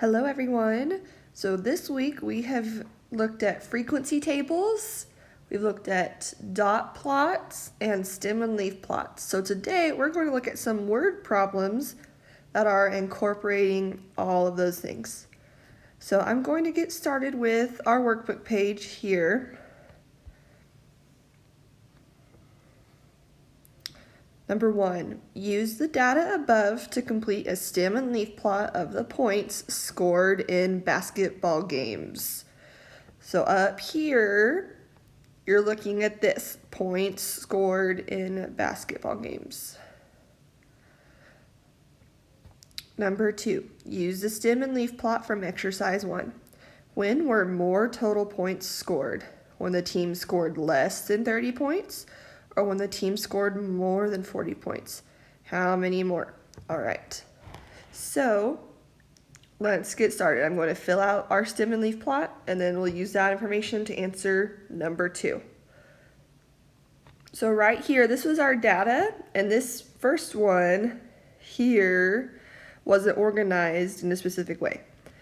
Hello everyone. So this week we have looked at frequency tables, we've looked at dot plots, and stem and leaf plots. So today we're going to look at some word problems that are incorporating all of those things. So I'm going to get started with our workbook page here. Number 1, use the data above to complete a stem and leaf plot of the points scored in basketball games. So up here, you're looking at this, points scored in basketball games. Number 2, use the stem and leaf plot from exercise 1. When were more total points scored? When the team scored less than 30 points? Or when the team scored more than 40 points? How many more? All right. So let's get started. I'm going to fill out our stem and leaf plot, and then we'll use that information to answer number 2. So right here, this was our data, and this first one here wasn't organized in a specific way.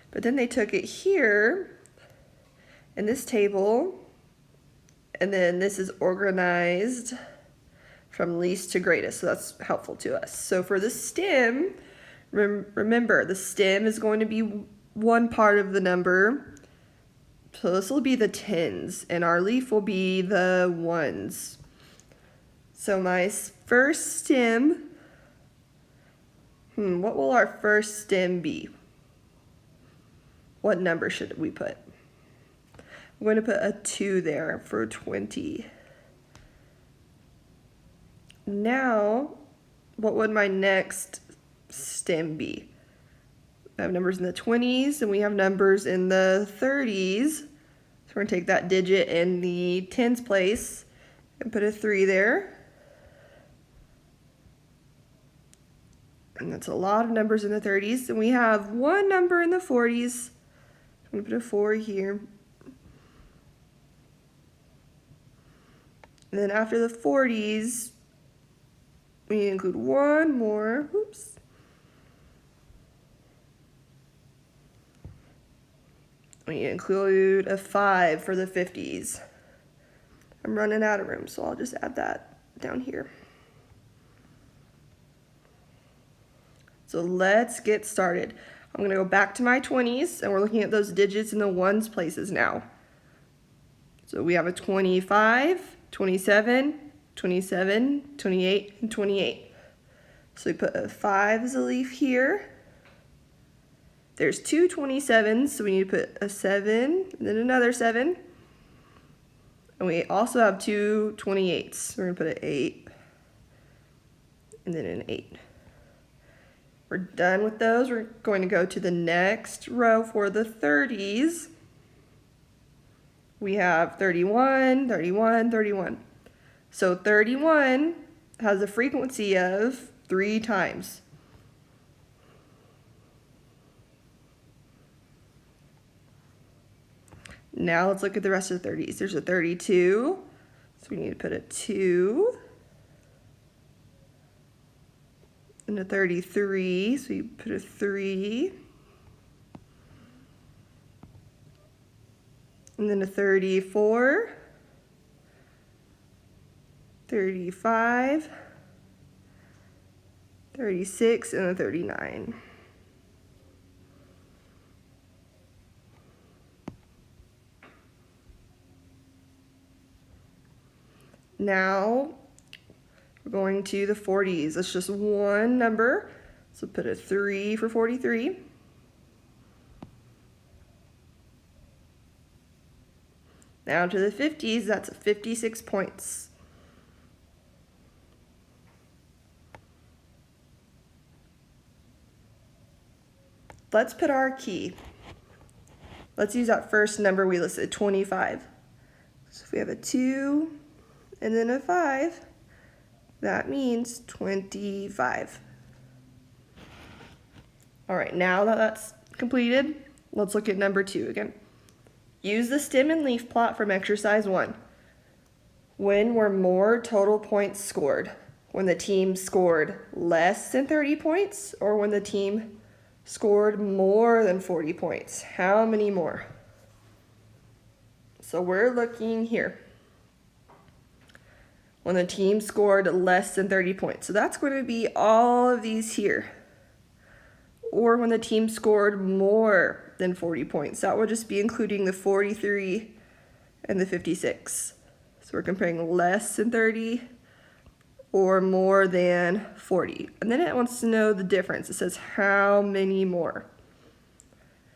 But then they took it here in this table, and then this is organized from least to greatest, so that's helpful to us. So for the stem, remember the stem is going to be one part of the number. So this will be the tens, and our leaf will be the ones. So my first stem, what will our first stem be? What number should we put? I'm going to put a 2 there for 20. Now, what would my next stem be? I have numbers in the 20s and we have numbers in the 30s. So we're going to take that digit in the tens place and put a 3 there. And that's a lot of numbers in the 30s. And we have one number in the 40s. I'm going to put a 4 here. And then after the 40s, we need to include one more. Oops. We need to include a 5 for the 50s. I'm running out of room, so I'll just add that down here. So let's get started. I'm going to go back to my 20s, and we're looking at those digits in the ones places now. So we have a 25, 27, 27, 28, and 28. So we put a 5 as a leaf here. There's two 27s, so we need to put a 7, and then another 7. And we also have two 28s. We're going to put an 8, and then an 8. We're done with those. We're going to go to the next row for the 30s. We have 31, 31, 31. So 31 has a frequency of 3 times. Now let's look at the rest of the 30s. There's a 32, so we need to put a 2. And a 33, so you put a 3. And then a 34, 35, 36, and a 39. Now we're going to the 40s. That's just one number, so put a 3 for 43. Now to the 50s, that's 56 points. Let's put our key. Let's use that first number we listed, 25. So if we have a 2 and then a 5, that means 25. All right, now that that's completed, let's look at number 2 again. Use the stem and leaf plot from exercise 1. When were more total points scored? When the team scored less than 30 points or when the team scored more than 40 points. How many more? So we're looking here. When the team scored less than 30 points. So that's going to be all of these here. Or when the team scored more than 40 points. That would just be including the 43 and the 56. So we're comparing less than 30 or more than 40. And then it wants to know the difference. It says how many more.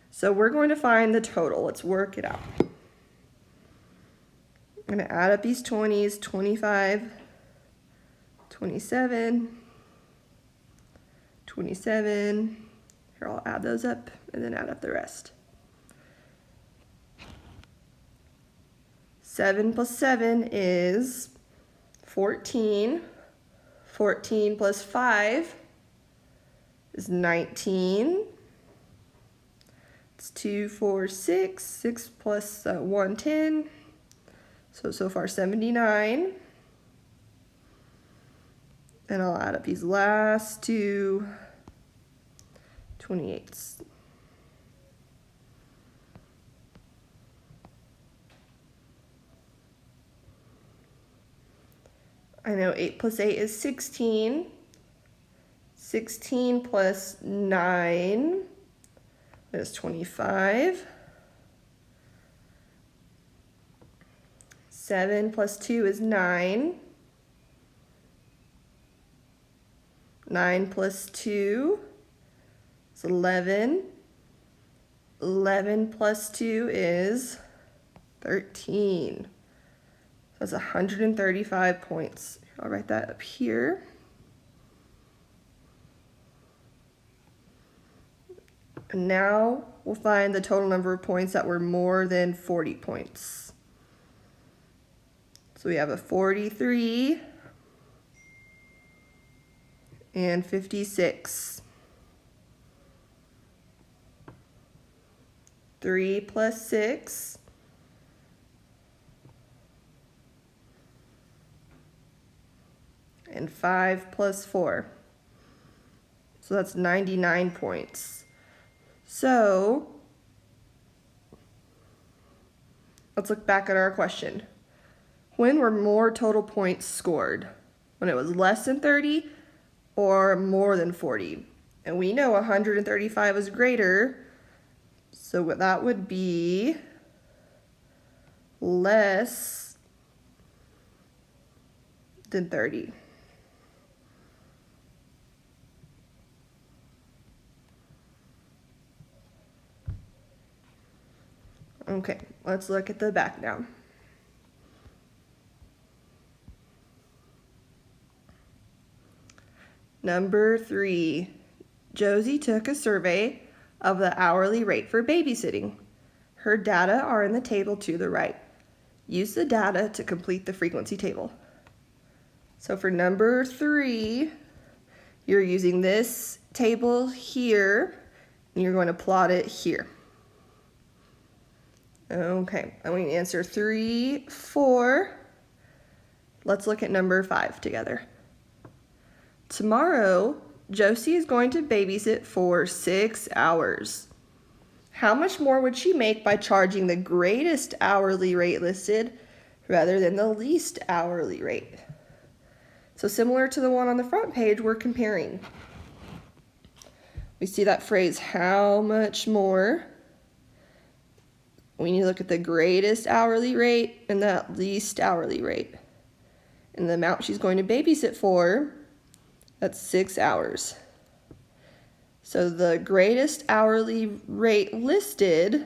So we're going to find the total. Let's work it out. I'm going to add up these 20s, 25, 27, 27. Here, I'll add those up and then add up the rest. 7 plus 7 is 14. 14 plus 5 is 19. It's 2, 4, 6. 6 plus 1, 10. So far 79. And I'll add up these last two 28s. I know 8 plus 8 is 16. 16 plus 9 is 25. 7 plus 2 is 9. 9 plus 2 is 11. 11 plus 2 is 13. So that's 135 points. I'll write that up here. And now we'll find the total number of points that were more than 40 points. So we have a 43 and 56. 3 plus 6 and 5 plus 4. So that's 99 points. So let's look back at our question. When were more total points scored? When it was less than 30 or more than 40? And we know 135 is greater, so that would be less than 30. Okay, let's look at the back now. Number 3, Josie took a survey of the hourly rate for babysitting. Her data are in the table to the right. Use the data to complete the frequency table. So for number 3, you're using this table here, and you're going to plot it here. Okay, I'm going to answer 3, 4. Let's look at number 5 together. Tomorrow, Josie is going to babysit for 6 hours. How much more would she make by charging the greatest hourly rate listed rather than the least hourly rate? So similar to the one on the front page, we're comparing. We see that phrase, how much more? We need to look at the greatest hourly rate and that least hourly rate. And the amount she's going to babysit for, that's 6 hours. So the greatest hourly rate listed,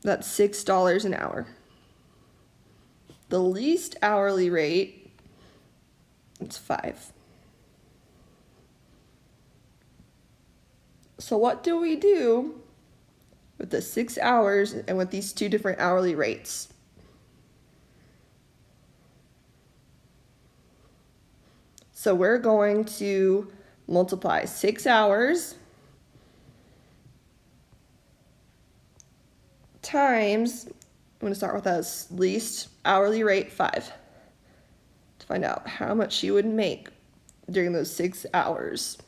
that's $6 an hour. The least hourly rate, it's 5. So what do we do with the 6 hours and with these two different hourly rates? So we're going to multiply 6 hours times, I'm going to start with that least hourly rate, 5, to find out how much she would make during those 6 hours.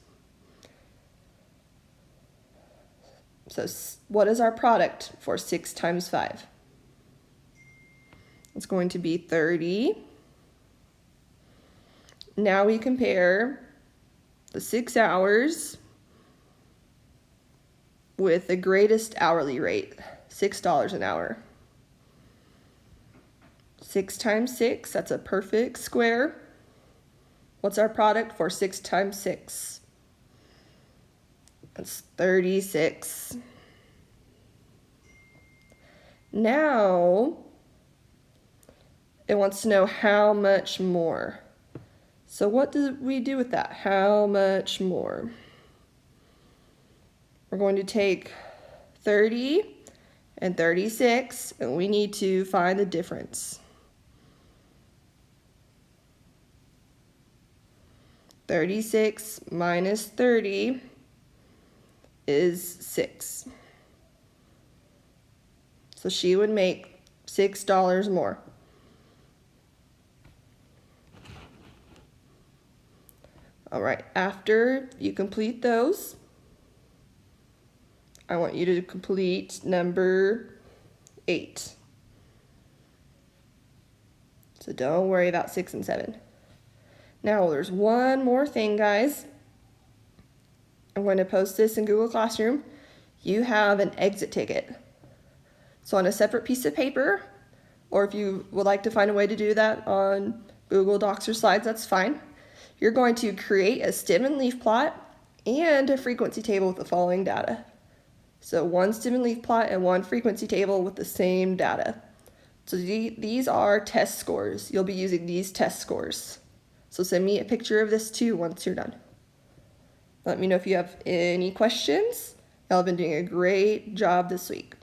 So what is our product for 6 times 5? It's going to be 30. Now we compare the 6 hours with the greatest hourly rate, $6 an hour. 6 times 6, that's a perfect square. What's our product for 6 times 6? That's 36. Now, it wants to know how much more. So what do we do with that? How much more? We're going to take 30 and 36, and we need to find the difference. 36 minus 30 is 6. So she would make $6 more. All right, after you complete those, I want you to complete number 8. So don't worry about 6 and 7. Now there's one more thing, guys. I'm going to post this in Google Classroom. You have an exit ticket. So on a separate piece of paper, or if you would like to find a way to do that on Google Docs or slides, that's fine. You're going to create a stem and leaf plot and a frequency table with the following data. So one stem and leaf plot and one frequency table with the same data. So these are test scores. You'll be using these test scores. So send me a picture of this too once you're done. Let me know if you have any questions. Y'all have been doing a great job this week.